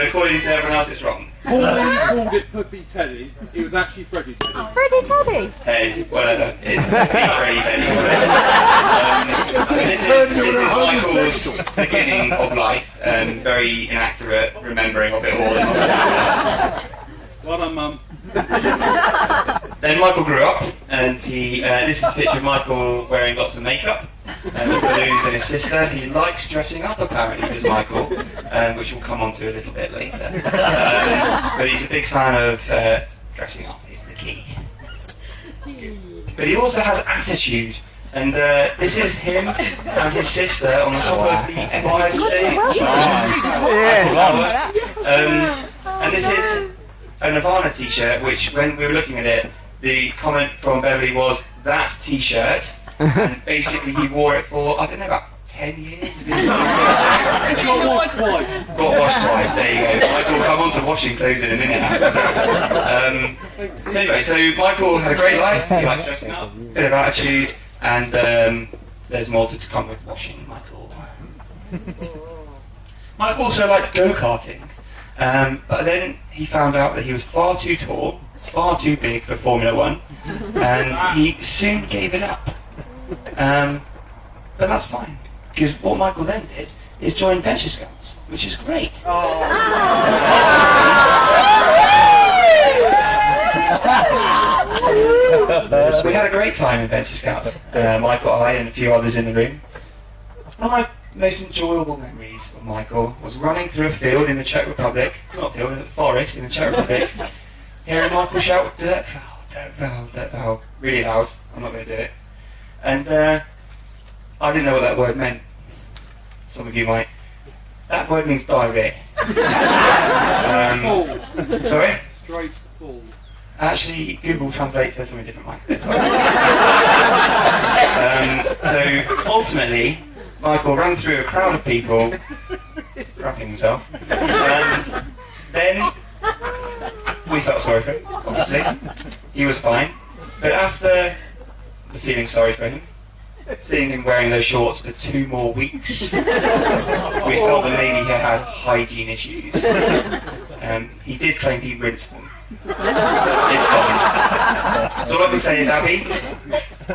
according to everyone else, it's wrong. Pauline called it Puppy Teddy. It was actually Freddy Teddy. Freddie Teddy. Hey, whatever. It's Freddie Teddy. This is Michael's beginning of life, and very inaccurate remembering of it all. Well done, Mum. Then Michael grew up, and this is a picture of Michael wearing lots of makeup, and the balloons and his sister. He likes dressing up, apparently, is Michael, which we'll come on to a little bit later. But he's a big fan of dressing up, is the key. But he also has attitude, and this is him and his sister on the top of the Empire State. And this is a Nirvana t-shirt, which when we were looking at it, the comment from Beverly was, that t-shirt, and basically he wore it for, I don't know, about 10 years? It's got washed twice. Got washed twice, there you go. Michael will come on to washing clothes in a minute. So anyway, so Michael had a great life, he likes dressing up, bit of attitude, and there's more to come with washing Michael. Michael also liked go-karting. But then he found out that he was far too tall, far too big for Formula 1, and he soon gave it up. But that's fine, because what Michael then did is join Venture Scouts, which is great. We had a great time in Venture Scouts, Michael, I, and a few others in the room. One of my most enjoyable memories of Michael was running through a field in the Czech Republic, not a field, a forest in the Czech Republic, hearing Michael shout, dirt foul, dirt foul, dirt foul, really loud. I'm not going to do it. And I didn't know what that word meant. Some of you might. That word means diarrhea. Sorry? Straight full. Actually, Google Translate says something different, Mike. So ultimately, Michael ran through a crowd of people, crapping himself, and then we felt sorry for him, obviously. He was fine, but after the feeling sorry for him, seeing him wearing those shorts for 2 more weeks, we felt that maybe he had hygiene issues. He did claim he rinsed them. It's fine. So all I can say is, Abby,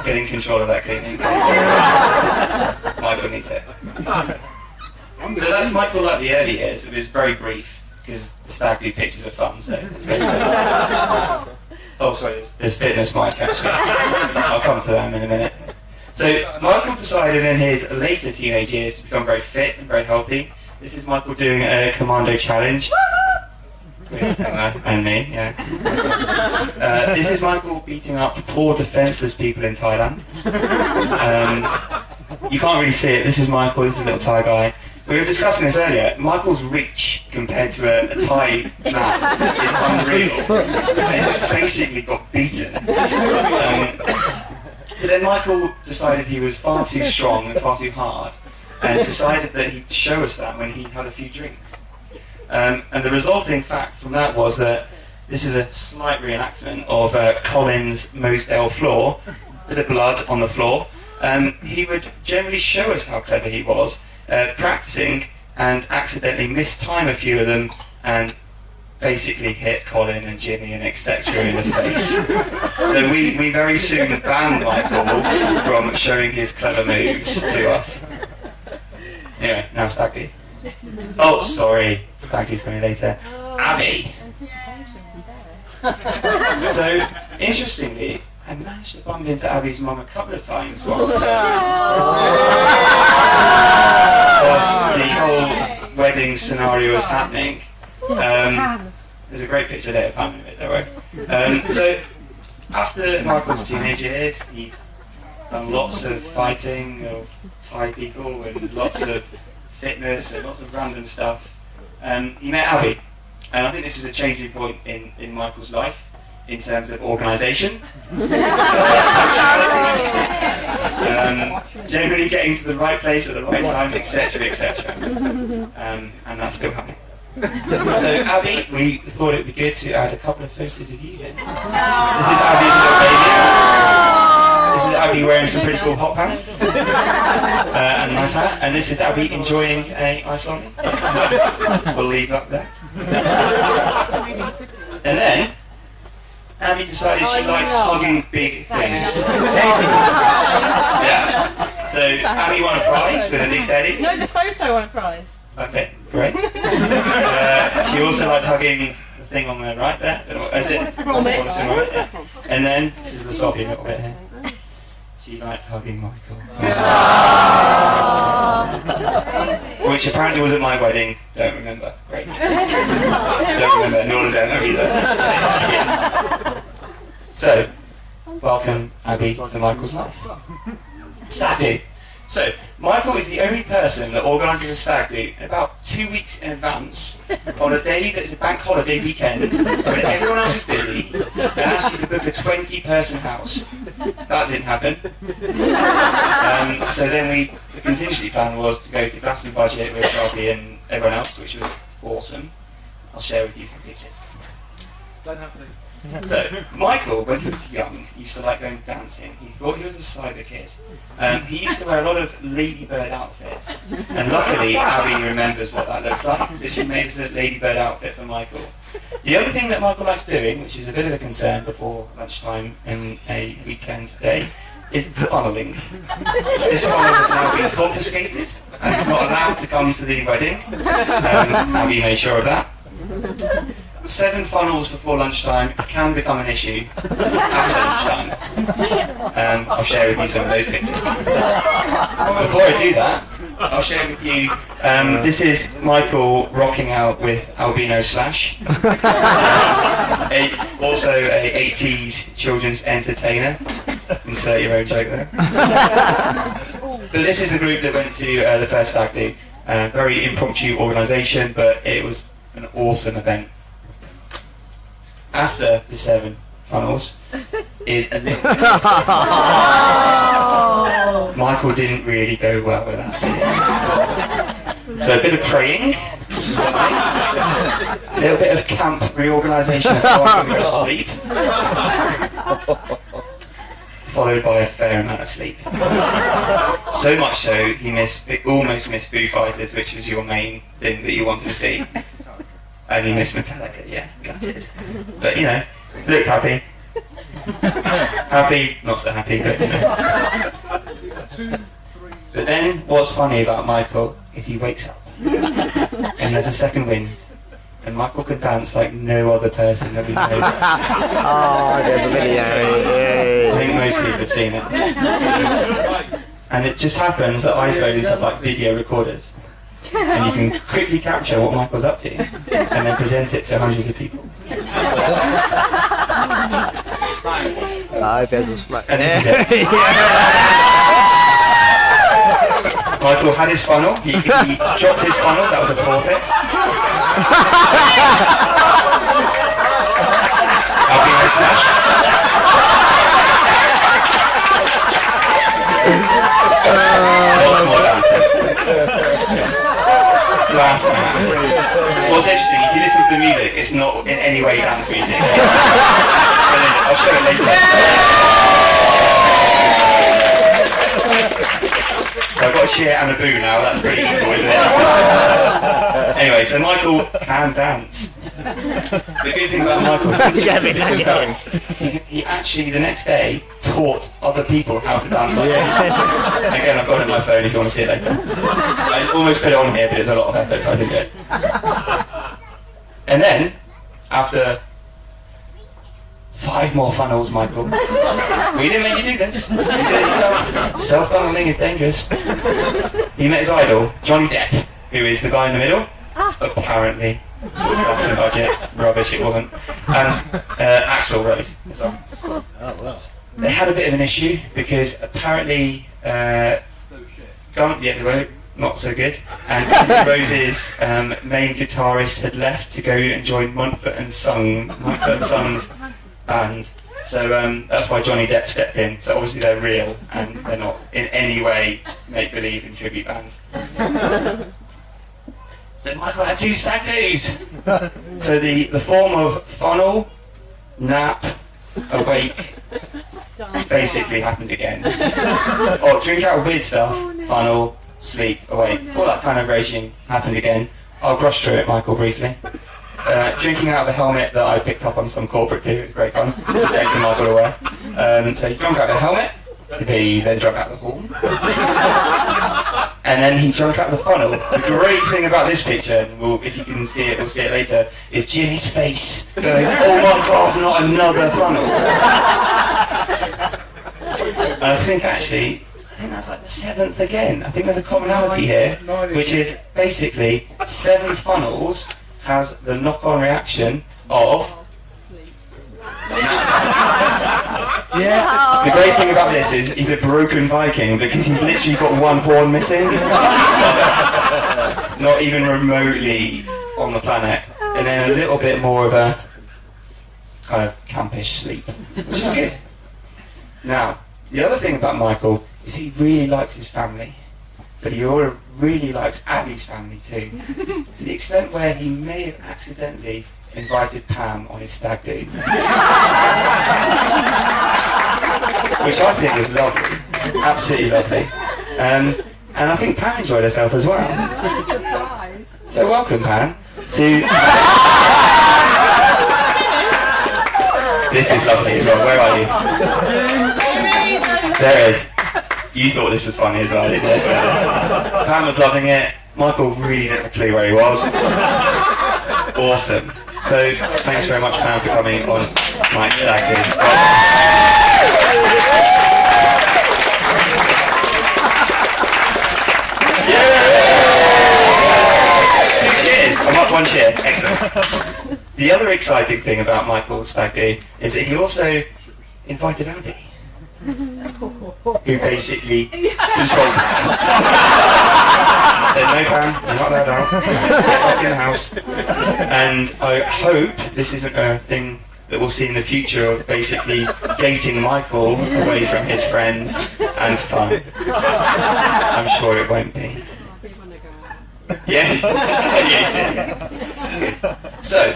get in control of that cleaning. Michael needs it. So that's Michael at the early years. It was very brief, because stag do pictures are fun, so let's go to that. Oh, sorry, there's fitness Mike, actually. I'll come to that in a minute. So Michael decided in his later teenage years to become very fit and very healthy. This is Michael doing a commando challenge. And me, yeah. This is Michael beating up poor defenceless people in Thailand. You can't really see it. This is Michael, this is a little Thai guy. We were discussing this earlier. Michael's reach compared to a Thai man is unreal. He's basically got beaten. But then Michael decided he was far too strong and far too hard, and decided that he'd show us that when he'd had a few drinks. And the resulting fact from that was that this is a slight reenactment of Colin's Mosedale floor, with the blood on the floor. He would generally show us how clever he was, practicing, and accidentally mistime a few of them, and basically hit Colin and Jimmy and etc. in the face. So we very soon banned Michael from showing his clever moves to us. Anyway, now Staggy. Oh, sorry, Staggy's coming later. Abby. So, interestingly, I managed to bump into Abby's mum a couple of times whilst the whole wedding scenario was happening. There's a great picture there, Pam, in a bit, don't worry. So, after Michael's teenage years, he'd done lots of fighting of Thai people and lots of fitness and lots of random stuff. He met Abi, and I think this was a changing point in Michael's life in terms of organisation, generally getting to the right place at the right time, etc., etc. And that's still happening. So Abi, we thought it would be good to add a couple of photos of you then. This is Abi's little baby. This is Abi wearing some pretty cool hot pants and a nice hat. And this is Abi enjoying a ice lolly. We'll leave that there. And then Abi decided she liked hugging big things. Yeah. So Abi won a prize with a big teddy. No, the photo won a prize. Okay, great. She also liked hugging the thing on the right there. Is it? Right, Yeah. And then, this is the soppy little bit here. She liked hugging Michael. Which apparently was at my wedding. Don't remember. Great. Don't remember, nor does Emma either. So, welcome, Abi, to Michael's life. Stag do. So, Michael is the only person that organises a stag do about 2 weeks in advance on a day that's a bank holiday weekend when everyone else is busy and asks you to book a 20-person house. That didn't happen. So then the contingency plan was to go to Glastonbury Budget with Robbie and everyone else, which was awesome. I'll share with you some pictures. Don't have to. So, Michael, when he was young, used to like going dancing. He thought he was a cyber kid. He used to wear a lot of ladybird outfits. And luckily, Abi remembers what that looks like, so she made us a ladybird outfit for Michael. The other thing that Michael likes doing, which is a bit of a concern before lunchtime in a weekend day, is funneling. This funnel has now been confiscated, and it's not allowed to come to the wedding. Abi made sure of that. 7 funnels before lunchtime can become an issue after lunchtime. I'll share with you some of those pictures. Before I do that, I'll share with you, this is Michael rocking out with Albino Slash. Also a 80s children's entertainer. Insert your own joke there. But this is the group that went to the first stag do. Very impromptu organisation, but it was an awesome event. After the 7 funnels is a little bit. Michael didn't really go well with that. So a bit of praying, a little bit of camp reorganisation before I go to sleep, followed by a fair amount of sleep. So much so he almost missed Foo Fighters, which was your main thing that you wanted to see. And you missed Metallica, yeah, gutted. But you know, looked happy. Happy, not so happy, but you know. But then, what's funny about Michael is he wakes up and he has a second wind. And Michael can dance like no other person that we know. Oh, there's a video. I think most people have seen it. And it just happens that iPhones have like video recorders. And you can quickly capture what Michael's up to and then present it to hundreds of people. There's a slap. And this is it. Michael had his funnel, he dropped his funnel, that was a forfeit. I'll be my slash. Lots more dancing. Last night. What's interesting, if you listen to the music, it's not in any way dance music. I'll show it later. So I've got a cheer and a boo now, that's pretty equal, isn't it? Anyway, so Michael can dance. The good thing about Michael is he actually, the next day, taught other people how to dance like that. Again, I've got it on my phone if you want to see it later. I almost put it on here, but it's a lot of effort, so I didn't do it. And then, after 5 more funnels, Michael. We didn't make you do this. You did it yourself. Self-funneling is dangerous. He met his idol, Johnny Depp, who is the guy in the middle. Apparently. It was Glastonbury Budget. Rubbish, it wasn't. And Axl Rose. They had a bit of an issue because apparently the road not so good, and Axl Rose's main guitarist had left to go and join Mumford & Sons band. So that's why Johnny Depp stepped in. So obviously they're real and they're not in any way make-believe in tribute bands. So Michael had 2 stag do's. So the form of funnel, nap, awake, basically happened again. Or drink out of weird stuff, funnel, sleep, awake. All that kind of regime happened again. I'll brush through it, Michael, briefly. Drinking out of a helmet that I picked up on some corporate do, it was great fun. Makes Michael aware. So he drank out of a helmet, he then drank out of the horn. And then he drank out of the funnel. The great thing about this picture, and if you can see it, we'll see it later, is Jimmy's face going, oh my god, not another funnel. And I think that's like the 7th again. I think there's a commonality here, which is basically 7 funnels has the knock-on reaction of... Yeah. The great thing about this is he's a broken Viking because he's literally got one horn missing. Not even remotely on the planet. And then a little bit more of a kind of campish sleep, which is good. Now, the other thing about Michael is he really likes his family. But he really likes Abby's family too. To the extent where he may have accidentally invited Pam on his stag do. Which I think is lovely. Absolutely lovely. And I think Pam enjoyed herself as well. Surprise. So welcome, Pam, to... This is lovely as well. Where are you? There it is. You thought this was funny as well, didn't you? Pam was loving it. Michael really didn't have a clue where he was. Awesome. So, thanks very much, Pam, for coming on Mike's Stag Do. Two cheers. I'm up one cheer. Excellent. The other exciting thing about Michael's Stag Do is that he also invited Abby. Who basically controlled Pam. Said, no Pam, you're not allowed out. Get back in the house. And I hope this isn't a thing that we'll see in the future of basically gating Michael away from his friends and fun. I'm sure it won't be. Yeah. So,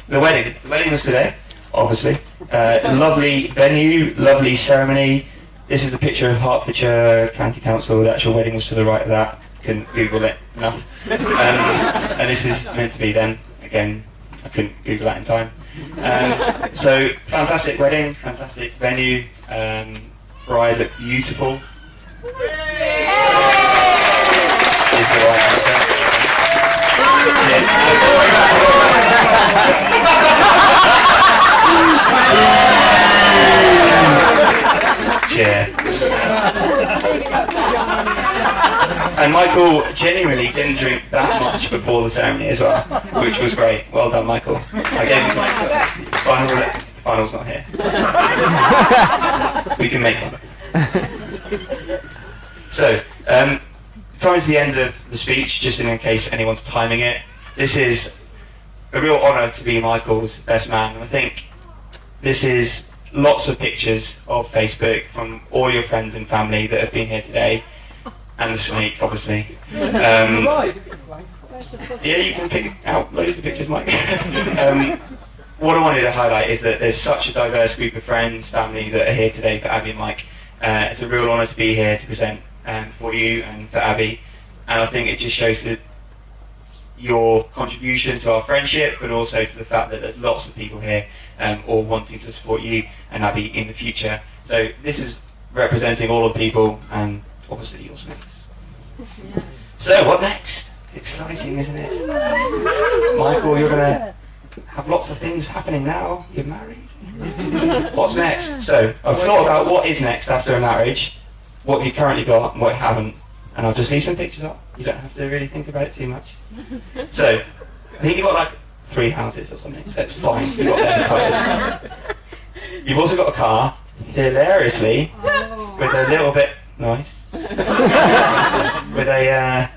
the wedding. The wedding was today, obviously. Lovely venue, lovely ceremony. This is a picture of Hertfordshire County Council. The actual wedding was to the right of that. Couldn't Google it enough. And this is meant to be then. Again, I couldn't Google that in time. So, fantastic wedding, fantastic venue. Bride looked beautiful. Is the right answer. Cheer. And Michael genuinely didn't drink that much before the ceremony as well, which was great. Well done, Michael. I gave him the final's not here. We can make one. So, coming to the end of the speech, just in case anyone's timing it, this is a real honour to be Michael's best man. And I think this is lots of pictures of Facebook from all your friends and family that have been here today. And the snake, obviously. Yeah, you can pick out loads of pictures, Mike. What I wanted to highlight is that there's such a diverse group of friends, family that are here today for Abby and Mike. It's a real honour to be here to present for you and for Abby. And I think it just shows that your contribution to our friendship, but also to the fact that there's lots of people here all wanting to support you and Abby in the future. So this is representing all of the people and obviously your snakes. So what next? Exciting, isn't it? Michael, you're going to have lots of things happening now. You're married. What's next? So I've thought about what is next after a marriage, what you've currently got and what you haven't, and I'll just leave some pictures up. You don't have to really think about it too much. So I think you've got like 3 houses or something, so it's fine. You've got them covered. You've also got a car, hilariously, with a little bit nice. With a